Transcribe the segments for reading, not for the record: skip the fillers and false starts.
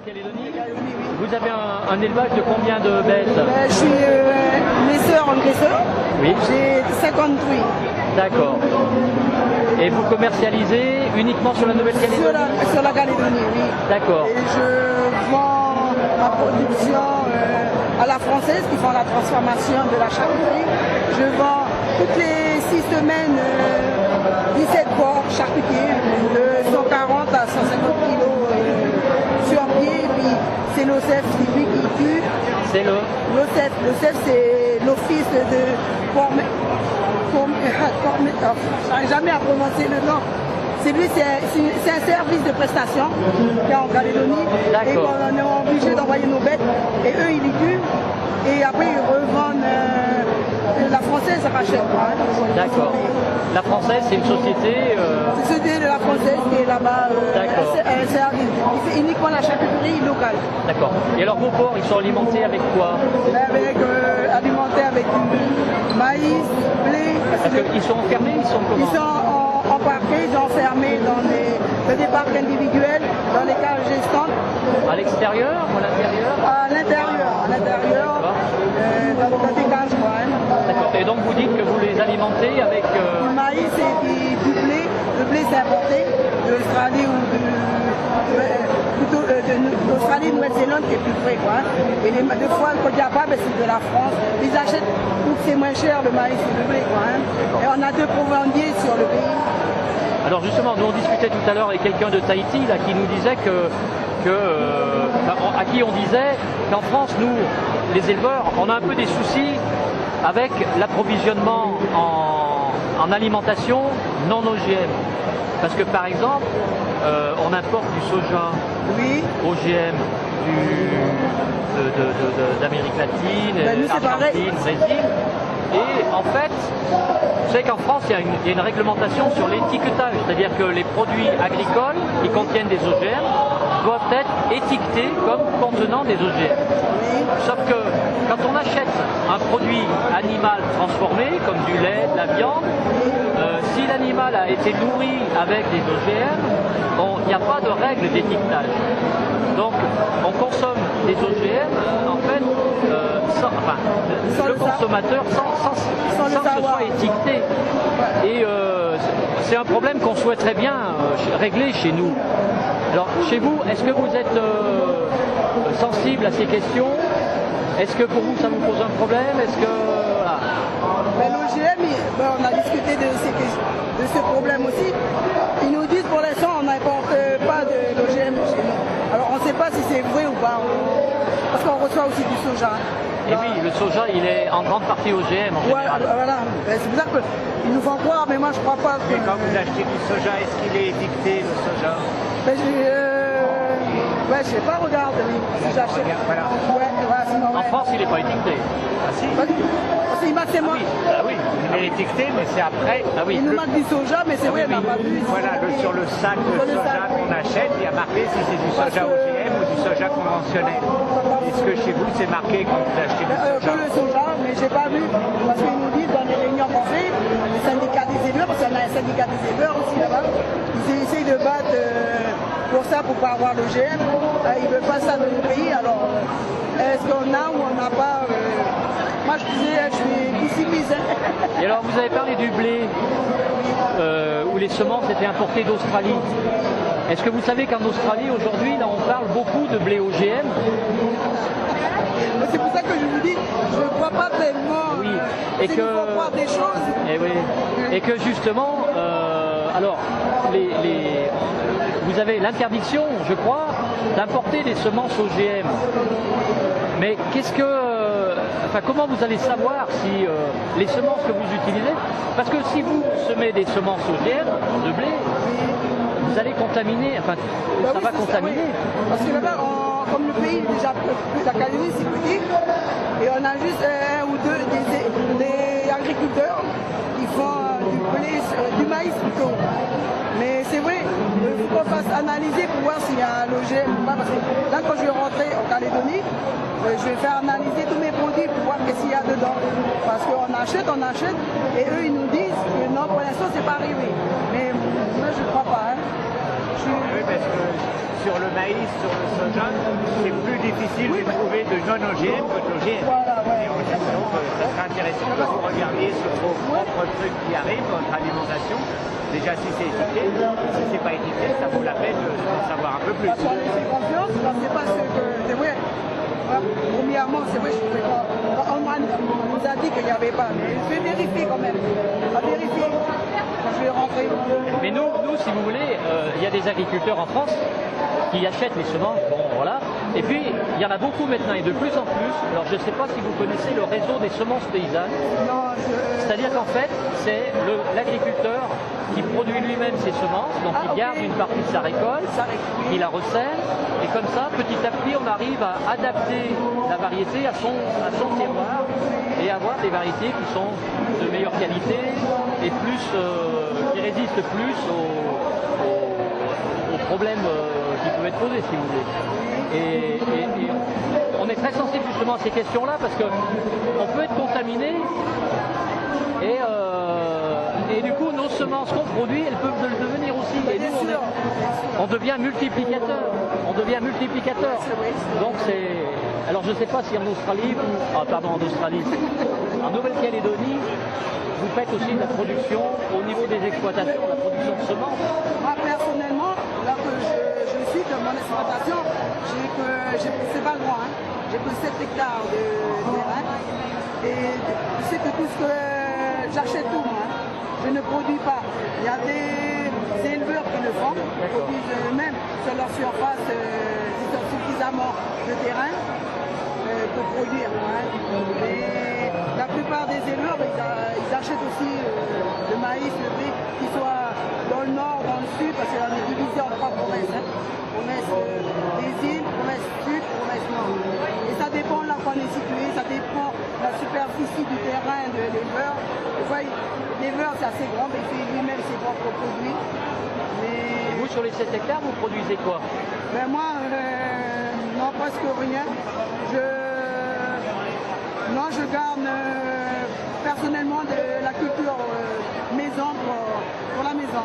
Nouvelle-Calédonie. Oui. Vous avez un élevage de combien de bêtes? Je suis engraisseur. Oui. J'ai 58. D'accord. Et vous commercialisez uniquement sur la Nouvelle-Calédonie? Sur la Calédonie, oui. D'accord. Et je vends ma production à la française qui font la transformation de la charcuterie. Je vends toutes les 6 semaines 17 porcs charcutiers de 140 à 150 kilos sur pied. Et puis c'est l'OCEF qui tue. C'est l'OCEF. L'OCEF, c'est l'office de j'arrive jamais à prononcer le nom. C'est un service de prestation qu'il y a en Calédonie. Et on est obligé d'envoyer nos bêtes. Et eux, ils les tuent. Et après, ils revendent. La française rachète. D'accord. La française, c'est une société. C'est une société de la française qui est là-bas. Il fait uniquement la charcuterie locale. D'accord. Et alors, vos porcs, ils sont alimentés avec quoi? Alimentés avec du maïs, blé. Parce qu'ils sont enfermés, ils sont comment? Ils sont embarqués, enfermés dans des parcs individuels, dans les cages gestantes. À l'extérieur ou à l'intérieur? À l'intérieur, dans des cages. D'accord. Et donc vous dites que vous les alimentez avec... Du maïs et du blé. Le blé c'est importé d'Australie ou d'Australie, Nouvelle-Zélande qui est plus frais. Et les deux fois le Côte d'Ivoire, c'est de la France. Ils achètent où c'est moins cher le maïs et le blé. Et on a 2 provendiers sur le pays. Alors justement, nous on discutait tout à l'heure avec quelqu'un de Tahiti là, qui nous disait à qui on disait qu'en France, nous, les éleveurs, on a un peu des soucis avec l'approvisionnement en alimentation non OGM. Parce que par exemple, on importe du soja OGM d'Amérique latine, Argentine, Brésil. Et en fait, vous savez qu'en France, il y a une réglementation sur l'étiquetage, c'est-à-dire que les produits agricoles qui contiennent des OGM doivent être étiquetés comme contenant des OGM. Sauf que quand on achète un produit animal transformé, comme du lait, de la viande, si l'animal a été nourri avec des OGM, il n'y a pas de règle d'étiquetage. Donc on consomme des OGM en fait le consommateur sans que ce soit étiqueté. Et c'est un problème qu'on souhaiterait bien régler chez nous. Alors chez vous, est-ce que vous êtes sensible à ces questions? Est-ce que pour vous ça vous pose un problème? Est-ce que l'OGM, on a discuté de ce problème aussi. Ils nous disent pour l'instant on n'importe pas de l'OGM chez nous. Alors on ne sait pas si c'est vrai ou pas. Parce qu'on reçoit aussi du soja. Et oui, le soja, il est en grande partie OGM en général. Voilà, c'est pour ça qu'ils nous font croire, mais moi je ne crois pas. Et quand vous achetez du soja, est-ce qu'il est étiqueté, le soja? Je sais pas, regarde, si j'achète. En France, il n'est pas étiqueté. Ah si? Oui, il est étiqueté, mais c'est après. Il nous manque du soja, mais c'est vrai, on n'a pas vu. Voilà, sur le sac de soja qu'on achète, il y a marqué si c'est du soja OGM ou du soja conventionnel. Est-ce que chez vous, c'est marqué quand vous achetez du soja? Que le soja, mais j'ai pas vu. Parce qu'ils nous disent dans les réunions qu'on fait, les syndicats des éleveurs, parce qu'on a un syndicat des éleveurs aussi là-bas, ils essayent de battre pour ça, pour ne pas avoir l'OGM. Ils ne veulent pas ça dans le pays, alors est-ce qu'on a ou on n'a pas Moi je disais, je suis pessimiste. Et alors vous avez parlé du blé, où les semences étaient importées d'Australie. Est-ce que vous savez qu'en Australie aujourd'hui, là on parle beaucoup de blé OGM? C'est pour ça que je vous dis, je ne crois pas tellement. Oui, et que faut croire des choses. Et que justement, alors vous avez l'interdiction, je crois, d'importer des semences OGM. Mais comment vous allez savoir si les semences que vous utilisez, parce que si vous semez des semences OGM de blé, vous allez contaminer, ça va contaminer. Parce que là-bas, comme le pays, déjà, la Calédonie, c'est petit, et on a juste un ou deux des agriculteurs qui font du maïs plutôt. Mais c'est vrai, il faut qu'on fasse analyser pour voir s'il y a l'OGM ou pas. Parce que là, quand je vais rentrer en Calédonie, je vais faire analyser tous mes produits pour voir qu'est-ce qu'il y a dedans. Parce qu'on achète, et eux, ils nous disent que non, pour l'instant, c'est pas arrivé. Mais moi, je ne crois pas. parce que sur le maïs, sur le soja, c'est plus difficile de trouver de non-OGM que de l'OGM. Voilà, ouais. Donc ça serait intéressant que vous regardiez sur vos propres trucs qui arrivent, votre alimentation. Déjà si c'est étiqueté, si c'est pas étiqueté, ça vaut la peine de savoir un peu plus. Parce qu'on a fait confiance, parce que c'est pas ce que c'est vrai. Premièrement, c'est vrai, on nous a dit qu'il n'y avait pas, mais je vais vérifier quand même. On va vérifier quand je vais rentrer. Mais nous, si vous voulez, il y a des agriculteurs en France qui achètent les semences, bon voilà. Et puis, il y en a beaucoup maintenant et de plus en plus. Alors, je ne sais pas si vous connaissez le réseau des semences paysannes. Non, C'est-à-dire qu'en fait, c'est l'agriculteur qui produit lui-même ses semences, donc il garde une partie de sa récolte, il la recèle, et comme ça, petit à petit, on arrive à adapter la variété à son terroir et avoir des variétés qui sont de meilleure qualité et plus, qui résistent plus aux problèmes qui peuvent être posés, si vous voulez. Et on est très sensible justement à ces questions-là parce qu'on peut être contaminé et du coup nos semences qu'on produit, elles peuvent le devenir aussi. Et nous, on devient multiplicateur. On devient multiplicateur. Donc c'est. Alors je ne sais pas si en Australie, en Nouvelle-Calédonie, vous faites aussi de la production au niveau des exploitations, la production de semences. Moi personnellement, là que je suis de mon exploitation, c'est pas loin, hein. J'ai que 7 hectares de terrain et je sais que tout ce que j'achète tout moi, je ne produis pas. Il y a des éleveurs qui le font, ils produisent eux-mêmes sur leur surface, ils ont suffisamment de terrain pour produire. Hein. Et la plupart des éleveurs, ils achètent aussi le maïs, le blé, qu'ils soient dans le nord, dans le sud, parce qu'on est divisé en 3 provinces. Hein. Province des îles, province sud, province nord. Et ça dépend là où on est situé, ça dépend de la superficie du terrain de l'éleveur. Des fois, l'éleveur c'est assez grand, mais il fait lui-même ses propres produits. Mais... Et vous, sur les 7 hectares, vous produisez quoi? Ben moi, non, presque rien. Je garde personnellement de la culture maison pour la maison.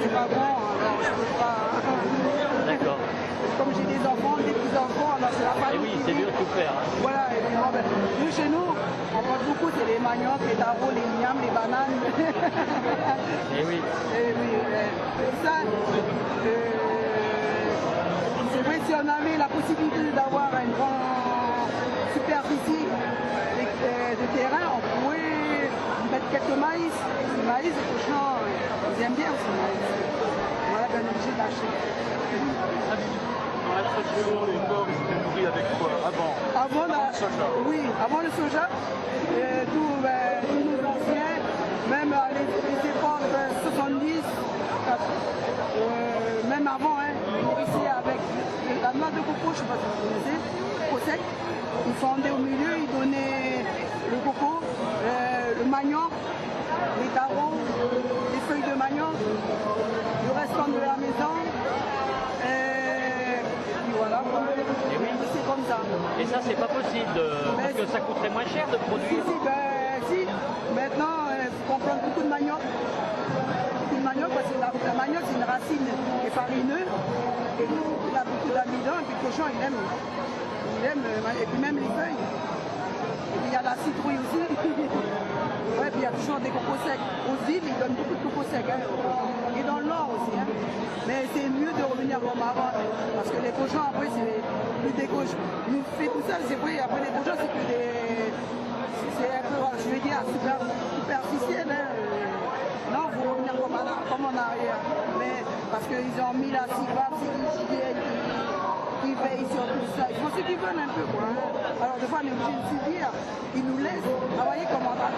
C'est pas bon, alors je peux pas. D'accord. Comme j'ai des enfants, des petits-enfants, alors c'est la famille. Et oui, c'est dur de tout faire. Hein. Voilà, et nous chez nous, on mange beaucoup, c'est les maniocs, les tarots, les miams, les bananes. Et oui. Et oui, ça, c'est vrai, si on avait la possibilité d'avoir une grande superficie de terrain, on pourrait mettre quelques maïs. Le maïs, les cochons, ils aiment bien aussi le maïs. Voilà, bien obligé d'acheter. Dans la tradition, les porcs, ils étaient nourris avec quoi avant le soja. Oui, avant le soja, tous nos anciens, même à les époques 70, même avant, hein, ils nourrissaient avec la noix de coco, je ne sais pas si vous connaissez, coco sec. Ils fendaient au milieu, ils donnaient le coco, le manioc, les tarots, les feuilles de manioc, le restant de la maison. Et puis voilà, c'est comme ça. Et ça, c'est pas possible, parce que ça coûterait moins cher de produire. Si, maintenant, il faut prendre beaucoup de manioc. Beaucoup de manioc, parce que la manioc, c'est une racine qui est farineuse. Et il a beaucoup d'amidon, et puis le cochon, il aime, et puis même les feuilles. Et puis il y a la citrouille aussi. Ouais, puis il y a toujours des cocos secs. Aux îles, ils donnent beaucoup de cocos secs. Hein. Et dans le nord aussi. Hein. Mais c'est mieux de revenir comme avant. Parce que les cochons, après, c'est plus des cochons. Nous fait tout ça, c'est vrai. Après, les cochons, c'est plus des. C'est un peu, je vais dire, superficiel. Hein. Non, il faut revenir comme en arrière. Mais parce qu'ils ont mis la CIVAP, c'est l'hygiène qui veille sur tout ça. Ils font ce qu'ils veulent un peu, quoi. Hein. Alors, des fois, on est obligé de se dire, ils nous laissent travailler comme on a.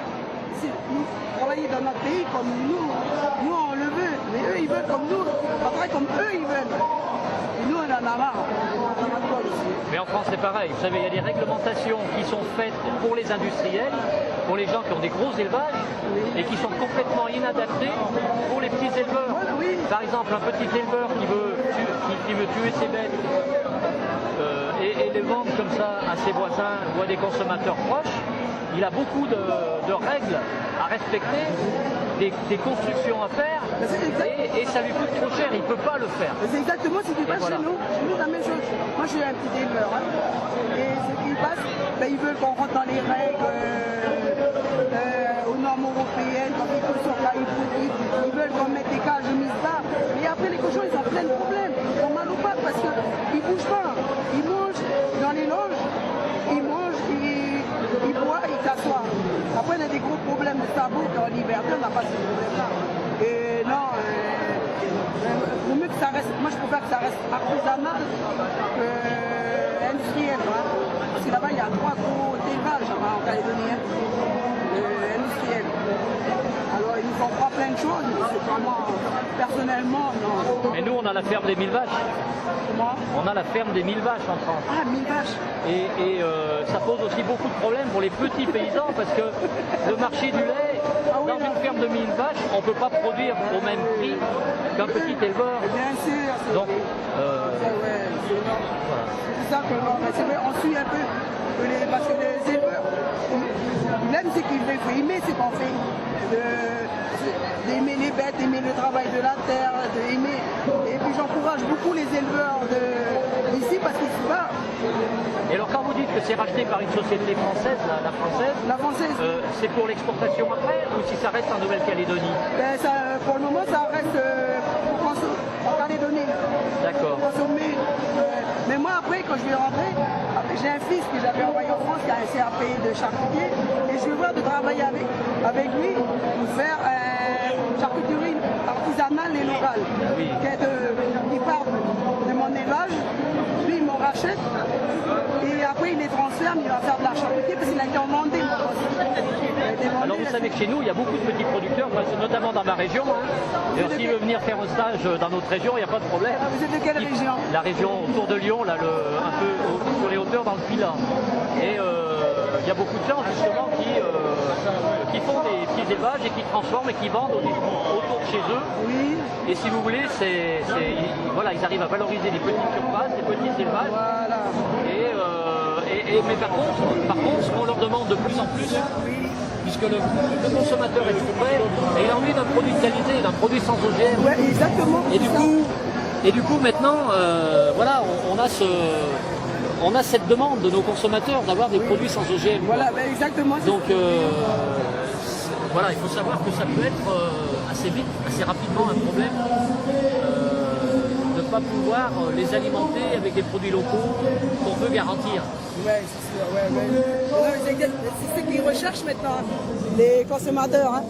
Nous travailler dans notre pays comme nous on le veut, mais eux ils veulent comme nous, on travaille comme eux ils veulent. Et nous on en a marre, Mais en France c'est pareil, vous savez, il y a des réglementations qui sont faites pour les industriels, pour les gens qui ont des gros élevages, et qui sont complètement inadaptées pour les petits éleveurs. Voilà, oui. Par exemple, un petit éleveur qui veut tuer ses bêtes et les vendre comme ça à ses voisins ou à des consommateurs proches, il a beaucoup de règles à respecter des constructions à faire et ça lui coûte trop cher, il ne peut pas le faire. C'est exactement ce qui passe chez nous. Chez nous, la même chose. Moi, je suis un petit éleveur. Hein. Et ce qui passe, ben, ils veulent qu'on rentre dans les règles aux normes européennes, quand ils sont sur la ils veulent qu'on mette des cages de mise là. Et après, les cochons, ils ont plein de problèmes. Ils sont mal ou pas parce qu'ils ne bougent pas. Ils mangent dans les loges, ils mangent, ils boivent, ils s'assoient. Après, on a des gros problèmes de sabot qu'en liberté, on n'a pas ces problèmes-là. Et non, vaut mieux que ça reste, moi je préfère que ça reste artisanal que industriel. Hein. Parce que là-bas, il y a 3 gros élevages en Calédonie, industriels. Alors, ils nous font croire plein de choses, mais c'est vraiment, personnellement, non. Mais nous, on a la ferme des 1000 vaches. Comment? On a la ferme des 1000 vaches en France. Ah, 1000 vaches. Et ça pose aussi beaucoup de problèmes pour les petits paysans parce que le marché du lait, dans une ferme de 1000 vaches, on ne peut pas produire au même prix qu'un petit éleveur. Bien sûr. Donc, ouais, c'est énorme. Voilà. C'est ça que c'est vrai, on suit un peu parce que les éleveurs, ils aiment ce qu'ils veulent, il faut aimer ce qu'on fait. D'aimer les bêtes, d'aimer le travail de la terre, d'aimer. Et puis j'encourage beaucoup les éleveurs d'ici parce qu'ils se battent. Et alors quand vous dites que c'est racheté par une société française, la française, c'est pour l'exportation après ou si ça reste en Nouvelle-Calédonie? Ben, pour le moment ça reste en Calédonie. D'accord. Consommer. Mais moi après quand je vais rentrer, j'ai un fils que j'avais envoyé en France qui a un CAP de charcutier et je vais voir de travailler avec lui pour faire charcuterie artisanale et locale. Oui. Il part de mon élevage, lui il m'en rachète et après il les transforme, il va faire de la charcuterie parce qu'il a été en Vendée. Alors vous savez que chez nous il y a beaucoup de petits producteurs, notamment dans ma région. Et s'il veut venir faire un stage dans notre région, il n'y a pas de problème. Ah, vous êtes de quelle région? La région autour de Lyon, là, un peu sur les hauteurs dans le Pilat. Et il y a beaucoup de gens justement qui font des petits élevages et qui transforment et qui vendent autour de chez eux. Oui. Et si vous voulez, voilà, ils arrivent à valoriser les petites surfaces, les petits élevages. Voilà. Mais par contre, ce qu'on leur demande de plus en plus, puisque le consommateur est tout prêt et il a envie d'un produit de qualité, d'un produit sans OGM. Ouais, exactement. Et du coup, maintenant, voilà, on a cette demande de nos consommateurs d'avoir des produits sans OGM. Voilà, ben exactement. Donc, voilà, il faut savoir que ça peut être assez vite, assez rapidement un problème de ne pas pouvoir les alimenter avec des produits locaux qu'on veut garantir. Oui, c'est sûr, ouais. C'est ce qu'ils recherchent maintenant, les consommateurs, hein,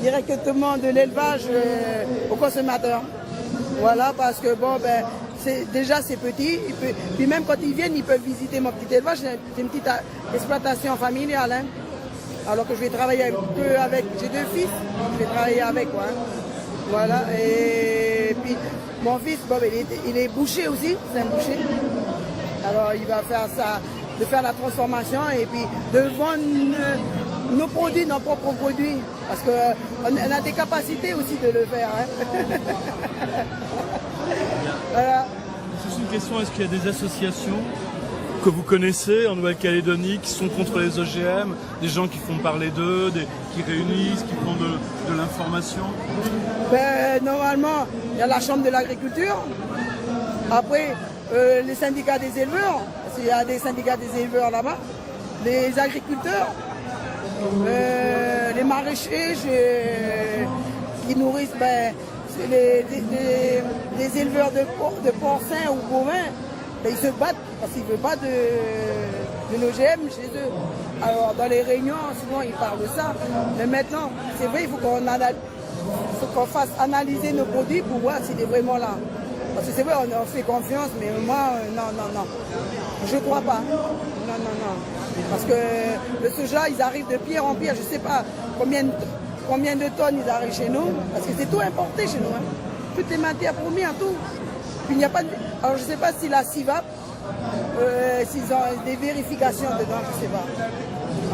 directement de l'élevage aux consommateurs. Voilà, parce que bon, ben, déjà c'est petit, puis même quand ils viennent, ils peuvent visiter mon petit élevage, c'est une petite exploitation familiale. Hein. Alors que je vais travailler un peu avec, j'ai 2 fils, je vais travailler avec, quoi. Hein. Voilà, et puis mon fils, bon, il est boucher aussi, c'est un boucher. Alors il va faire ça, de faire la transformation et puis de vendre nos produits, nos propres produits. Parce qu'on a des capacités aussi de le faire. Hein. Voilà. Juste une question, est-ce qu'il y a des associations que vous connaissez en Nouvelle-Calédonie qui sont contre les OGM, des gens qui font parler d'eux, qui réunissent, qui font de l'information? Ben, normalement, il y a la Chambre de l'agriculture. Après, les syndicats des éleveurs, parce qu'il y a des syndicats des éleveurs là-bas, les agriculteurs, les maraîchers qui nourrissent les éleveurs de porcins ou bovins, ben, ils se battent parce qu'ils ne veulent pas de l'OGM chez eux. Alors dans les réunions, souvent ils parlent de ça. Mais maintenant, c'est vrai, il faut qu'on fasse analyser nos produits pour voir s'il est vraiment là. Parce que c'est vrai, on fait confiance, mais moi, non. Je ne crois pas. Non. Parce que le soja, ils arrivent de pire en pire. Je ne sais pas combien de tonnes ils arrivent chez nous. Parce que c'est tout importé chez nous. Hein. Toutes les matières premières, tout. Puis il n'y a pas de... Alors je ne sais pas si la CIVAP, s'ils ont des vérifications dedans, je ne sais pas.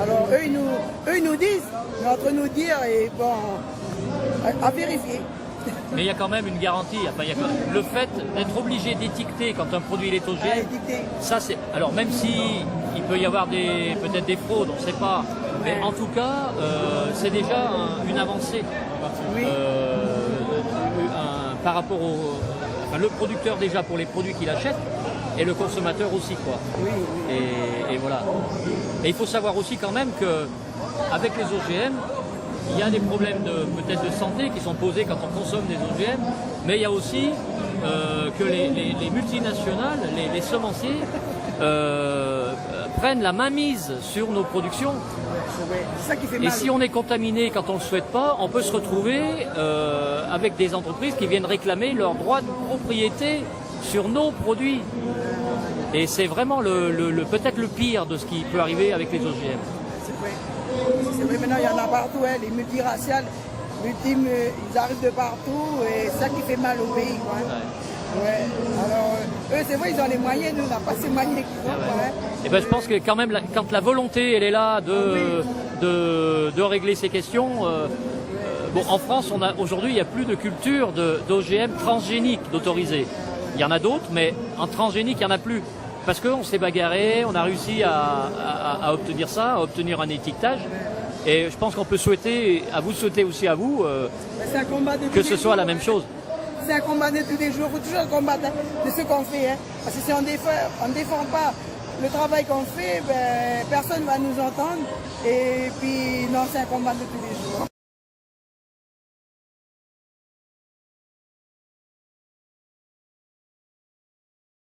Alors eux, ils nous disent, mais entre nous dire et bon, à vérifier. Mais il y a quand même une garantie. Enfin, le fait d'être obligé d'étiqueter quand un produit est OGM, ça c'est. Alors même si il peut y avoir peut-être des fraudes, on ne sait pas. Mais en tout cas, c'est déjà une avancée Oui. par rapport le producteur déjà pour les produits qu'il achète et le consommateur aussi, quoi. Oui, oui. Et voilà. Et il faut savoir aussi quand même que avec les OGM, il y a des problèmes peut-être de santé qui sont posés quand on consomme des OGM, mais il y a aussi que les multinationales, les semenciers prennent la mainmise sur nos productions. C'est ça qui fait mal. Et si on est contaminé quand on ne le souhaite pas, on peut se retrouver avec des entreprises qui viennent réclamer leur droit de propriété sur nos produits. Et c'est vraiment peut-être le pire de ce qui peut arriver avec les OGM. C'est vrai. C'est vrai, maintenant il y en a partout, hein, les multiraciales, ils arrivent de partout et c'est ça qui fait mal au pays. Quoi, hein. Ouais. Alors, eux, c'est vrai, ils ont les moyens, nous, on n'a pas ces moyens qu'ils ont. Quoi, hein. Et ben, je pense que quand même, quand la volonté, elle est là de régler ces questions, bon, en France, aujourd'hui, il n'y a plus de culture d'OGM transgéniques d'autorisés. Il y en a d'autres, mais en transgénique, il n'y en a plus. Parce qu'on s'est bagarré, on a réussi à obtenir ça, à obtenir un étiquetage. Et je pense qu'on peut souhaiter aussi à vous, un combat que ce soit la même chose. C'est un combat de tous les jours, il faut toujours combattre de ce qu'on fait. Hein. Parce que si on ne défend pas le travail qu'on fait, ben, personne ne va nous entendre. Et puis, non, c'est un combat de tous les jours.